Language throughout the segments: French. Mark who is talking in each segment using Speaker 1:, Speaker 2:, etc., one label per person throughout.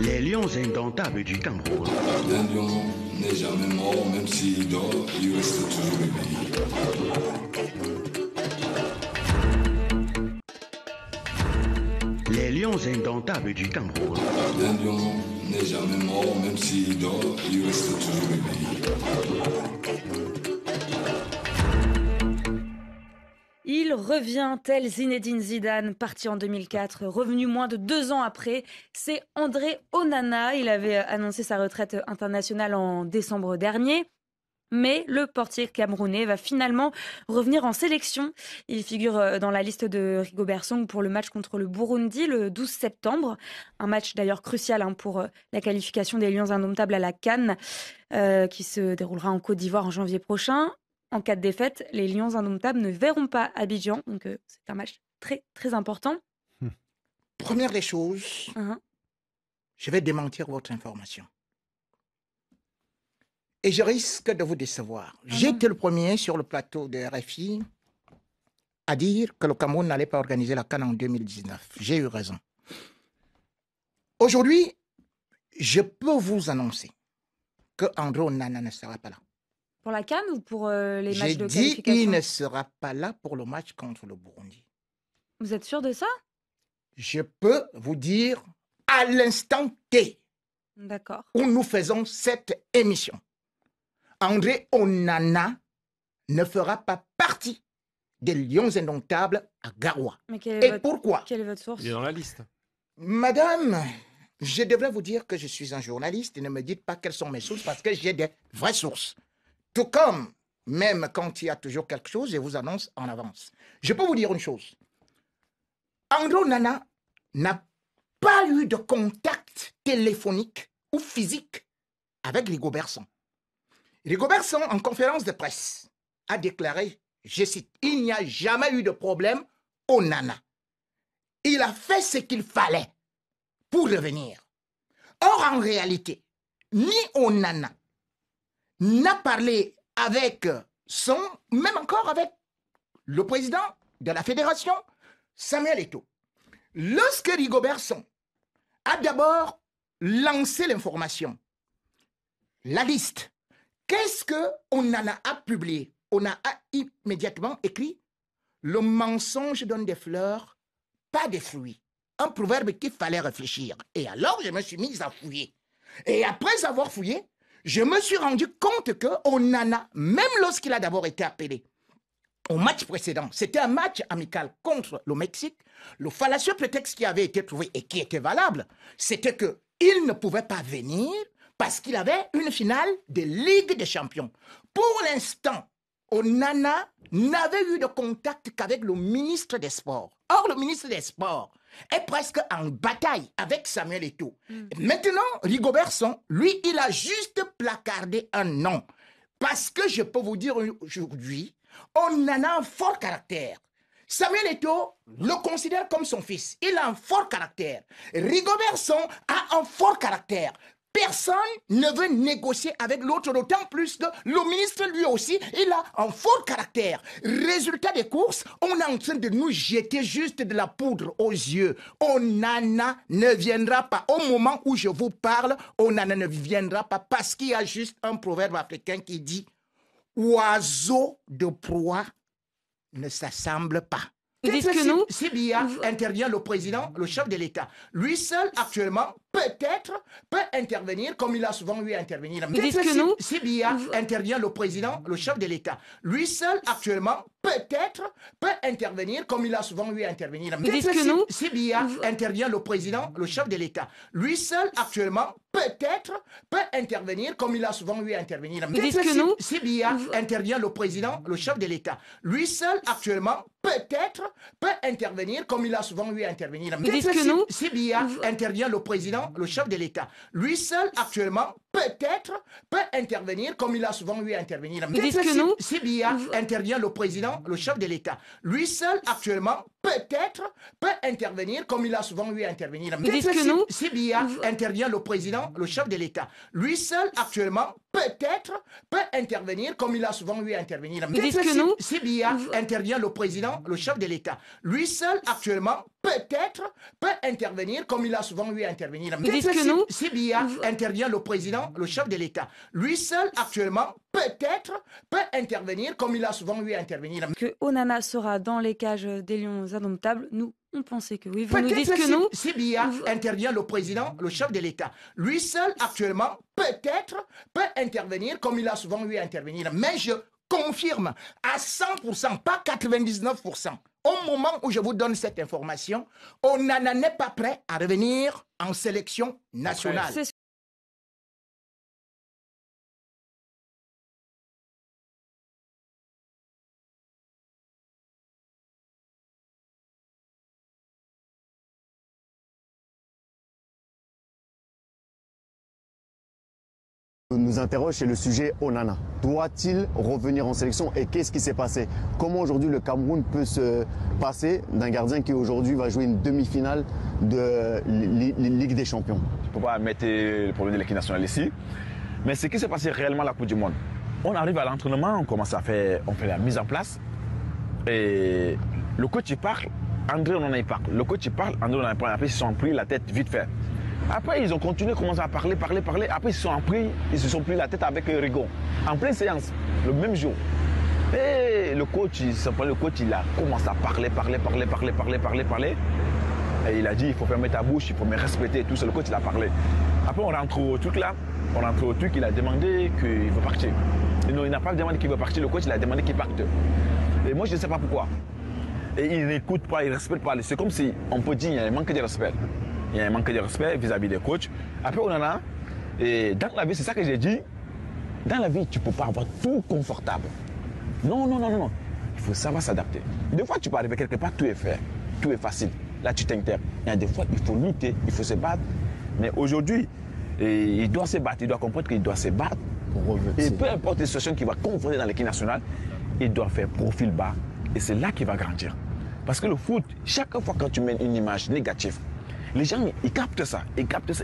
Speaker 1: Les lions indomptables du Cameroun.
Speaker 2: Un lion n'est jamais mort, même s'il dort, il reste toujours éveillé.
Speaker 1: Les lions indomptables du Cameroun.
Speaker 2: Un lion n'est jamais mort, même s'il dort, il reste toujours éveillé.
Speaker 3: Il revient tel Zinedine Zidane, parti en 2004, revenu moins de 2 ans après. C'est André Onana. Il avait annoncé sa retraite internationale en décembre dernier. Mais le portier camerounais va finalement revenir en sélection. Il figure dans la liste de Rigobert Song pour le match contre le Burundi le 12 septembre. Un match d'ailleurs crucial pour la qualification des Lions indomptables à la CAN qui se déroulera en Côte d'Ivoire en janvier prochain. En cas de défaite, les Lions indomptables ne verront pas Abidjan. Donc c'est un match très très important.
Speaker 4: Première des choses, je vais démentir votre information. Et je risque de vous décevoir. J'étais le premier sur le plateau de RFI à dire que le Cameroun n'allait pas organiser la CAN en 2019. J'ai eu raison. Aujourd'hui, je peux vous annoncer que André Onana ne sera pas là.
Speaker 3: Pour la CAN ou pour les matchs de
Speaker 4: J'ai dit
Speaker 3: qualification?
Speaker 4: qu'il ne sera pas là pour le match contre le Burundi.
Speaker 3: Vous êtes sûr de ça?
Speaker 4: Je peux vous dire à l'instant T
Speaker 3: D'accord.
Speaker 4: où nous faisons cette émission, André Onana ne fera pas partie des Lions indomptables à Garoua.
Speaker 3: Mais
Speaker 4: pourquoi?
Speaker 3: Quelle est votre source?
Speaker 5: Il est dans la liste.
Speaker 4: Madame, je devrais vous dire que je suis un journaliste et ne me dites pas quelles sont mes sources parce que j'ai des vraies sources. Tout comme, même quand il y a toujours quelque chose, je vous annonce en avance. Je peux vous dire une chose. André Onana n'a pas eu de contact téléphonique ou physique avec Rigobert Song. Rigobert Song, en conférence de presse, a déclaré, je cite, « Il n'y a jamais eu de problème au Nana. Il a fait ce qu'il fallait pour revenir. » Or, en réalité, ni Onana n'a parlé avec même encore avec le président de la fédération, Samuel Eto'o. Lorsque Rigobert Song a d'abord lancé l'information, la liste, qu'est-ce qu'on en a publié? On a immédiatement écrit « Le mensonge donne des fleurs, pas des fruits ». Un proverbe qu'il fallait réfléchir. Et alors, je me suis mis à fouiller. Et après avoir fouillé, je me suis rendu compte que Onana, même lorsqu'il a d'abord été appelé au match précédent, c'était un match amical contre le Mexique, le fallacieux prétexte qui avait été trouvé et qui était valable, c'était qu'il ne pouvait pas venir parce qu'il avait une finale de Ligue des Champions. Pour l'instant, Onana n'avait eu de contact qu'avec le ministre des Sports. Or, le ministre des Sports est presque en bataille avec Samuel Eto'o. Maintenant, Rigobert Song, lui, il a juste placardé un nom. Parce que je peux vous dire aujourd'hui, on en a un fort caractère. Samuel Eto'o le considère comme son fils. Il a un fort caractère. Rigobert Song a un fort caractère. Personne ne veut négocier avec l'autre, d'autant plus que le ministre, lui aussi, il a un fort caractère. Résultat des courses, on est en train de nous jeter juste de la poudre aux yeux. Onana ne viendra pas. Au moment où je vous parle, Onana ne viendra pas parce qu'il y a juste un proverbe africain qui dit « Oiseau de proie ne s'assemble pas ». Si Biya intervient le président, le chef de l'État, lui seul actuellement peut-être peut intervenir comme il a souvent eu à intervenir. Si Biya intervient le président, le chef de l'État, lui seul actuellement peut-être peut intervenir comme il a souvent eu à intervenir. Si Biya intervient le président, le chef de l'État, lui seul actuellement peut-être peut intervenir comme il a souvent eu à intervenir. Si Biya intervient le président, le chef de l'État, lui seul actuellement peut-être peut intervenir comme il a souvent eu à intervenir. Si Biya intervient le président, le chef de l'État, lui seul actuellement peut-être, peut intervenir comme il a souvent eu à intervenir.
Speaker 3: Vous dites que nous...
Speaker 4: Si Biya intervient le président, le chef de l'État, lui seul actuellement, peut-être, peut intervenir comme il a souvent eu à intervenir.
Speaker 3: Vous dites que nous...
Speaker 4: Si Biya intervient le président, le chef de l'État, lui seul actuellement, peut-être, peut intervenir comme il a souvent eu à intervenir.
Speaker 3: Vous dites que nous...
Speaker 4: Si Biya intervient le président, le chef de l'État, lui seul actuellement, peut-être, peut intervenir comme il a souvent eu à intervenir.
Speaker 3: Vous dites que nous...
Speaker 4: Si Biya intervient le président, le chef de l'État, lui seul actuellement, peut-être, peut intervenir comme il a souvent eu à intervenir.
Speaker 3: Que Onana sera dans les cages des Lions indomptables, nous, on pensait que oui. Vous nous dites que nous...
Speaker 4: Si Biya intervient le président, le chef de l'État, lui seul actuellement, peut-être, peut intervenir comme il a souvent eu à intervenir. Mais je confirme à 100%, pas 99%. Au moment où je vous donne cette information, Onana n'est pas prêt à revenir en sélection nationale.
Speaker 5: Nous interroge sur le sujet Onana. Doit-il revenir en sélection et qu'est-ce qui s'est passé? Comment aujourd'hui le Cameroun peut se passer d'un gardien qui aujourd'hui va jouer une demi-finale de Ligue des Champions?
Speaker 6: Je ne peux pas mettre le problème de l'équipe nationale ici, mais ce qui s'est passé réellement à la Coupe du Monde, on arrive à l'entraînement, on commence à faire, on fait la mise en place et le coach il parle, André Onana il parle, le coach il parle, André Onana il parle, après ils se sont pris la tête vite fait. Après, ils ont continué, commencé à parler. Après, ils se sont pris la tête avec Rigon. En pleine séance, le même jour. Et le coach, il a commencé à parler. Et il a dit, il faut fermer ta bouche, il faut me respecter. Tout ça, le coach, il a parlé. Après, on rentre au truc là. Il a demandé qu'il veut partir. Et non, il n'a pas demandé qu'il veut partir. Le coach, il a demandé qu'il parte. Et moi, je ne sais pas pourquoi. Et il n'écoute pas, il ne respecte pas. C'est comme si, on peut dire, il y a un manque de respect. Il y a un manque de respect vis-à-vis des coachs. Après, on en a. Et dans la vie, c'est ça que j'ai dit. Dans la vie, tu ne peux pas avoir tout confortable. Non. Il faut savoir s'adapter. Des fois, tu peux arriver quelque part, tout est fait. Tout est facile. Là, tu t'internes. Il y a des fois, il faut lutter, il faut se battre. Mais aujourd'hui, il doit se battre. Il doit comprendre qu'il doit se battre. Et peu importe les situations qu'il va confronter dans l'équipe nationale, il doit faire profil bas. Et c'est là qu'il va grandir. Parce que le foot, chaque fois que tu mets une image négative, les gens, ils captent ça,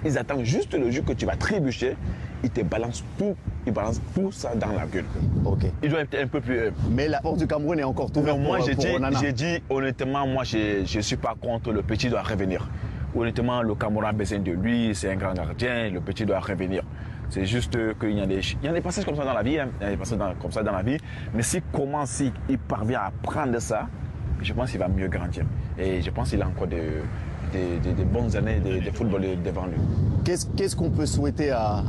Speaker 6: ils attendent juste le jour que tu vas trébucher, ils te balancent tout ça dans la gueule.
Speaker 5: Ok.
Speaker 6: Ils doivent être un peu plus...
Speaker 5: Mais la porte du Cameroun est encore ouverte
Speaker 6: moi,
Speaker 5: pour Onana.
Speaker 6: j'ai dit, honnêtement, moi, je ne suis pas contre le petit doit revenir. Honnêtement, le Cameroun a besoin de lui, c'est un grand gardien, le petit doit revenir. C'est juste qu'il y a des passages comme ça dans la vie, il y a des passages comme ça dans la vie, mais s'il parvient à prendre ça, je pense qu'il va mieux grandir. Et je pense qu'il a encore des bonnes années de football devant lui.
Speaker 5: Qu'est-ce qu'on peut souhaiter à...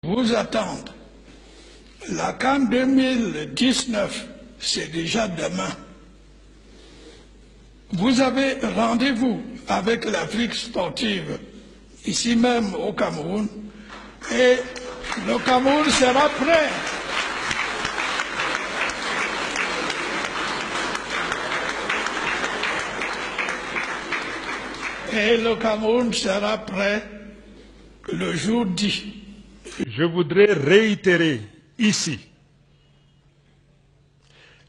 Speaker 7: Vous attendre. La CAN 2019, c'est déjà demain. Vous avez rendez-vous avec l'Afrique sportive, ici même au Cameroun, et le Cameroun sera prêt. Et le Cameroun sera prêt le jour dit.
Speaker 8: Je voudrais réitérer ici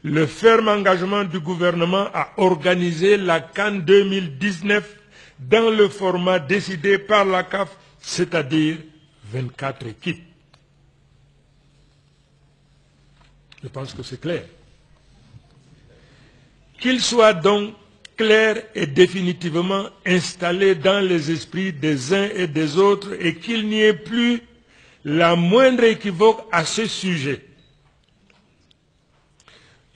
Speaker 8: le ferme engagement du gouvernement à organiser la CAN 2019 dans le format décidé par la CAF, c'est-à-dire 24 équipes. Je pense que c'est clair. Qu'il soit donc clair et définitivement installé dans les esprits des uns et des autres et qu'il n'y ait plus la moindre équivoque à ce sujet.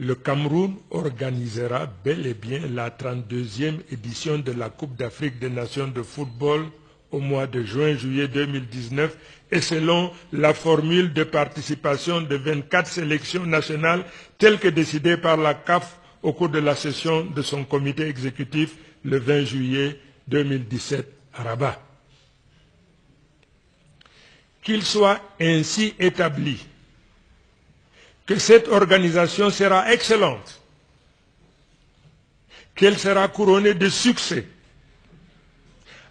Speaker 8: le Cameroun organisera bel et bien la 32e édition de la Coupe d'Afrique des Nations de football au mois de juin-juillet 2019 et selon la formule de participation de 24 sélections nationales telle que décidée par la CAF au cours de la session de son comité exécutif le 20 juillet 2017 à Rabat. Qu'il soit ainsi établi que cette organisation sera excellente, qu'elle sera couronnée de succès,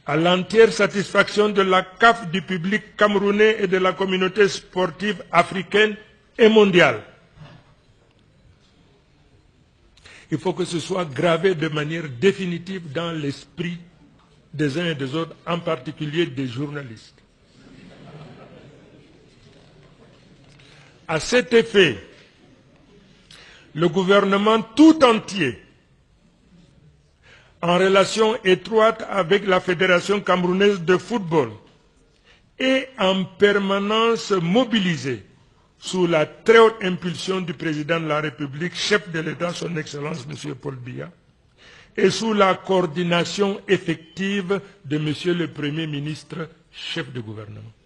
Speaker 8: à l'entière satisfaction de la CAF, du public camerounais et de la communauté sportive africaine et mondiale. Il faut que ce soit gravé de manière définitive dans l'esprit des uns et des autres, en particulier des journalistes. À cet effet, le gouvernement tout entier, en relation étroite avec la Fédération camerounaise de football, est en permanence mobilisé sous la très haute impulsion du président de la République, chef de l'État, son Excellence M. Paul Biya, et sous la coordination effective de M. le Premier ministre, chef de gouvernement.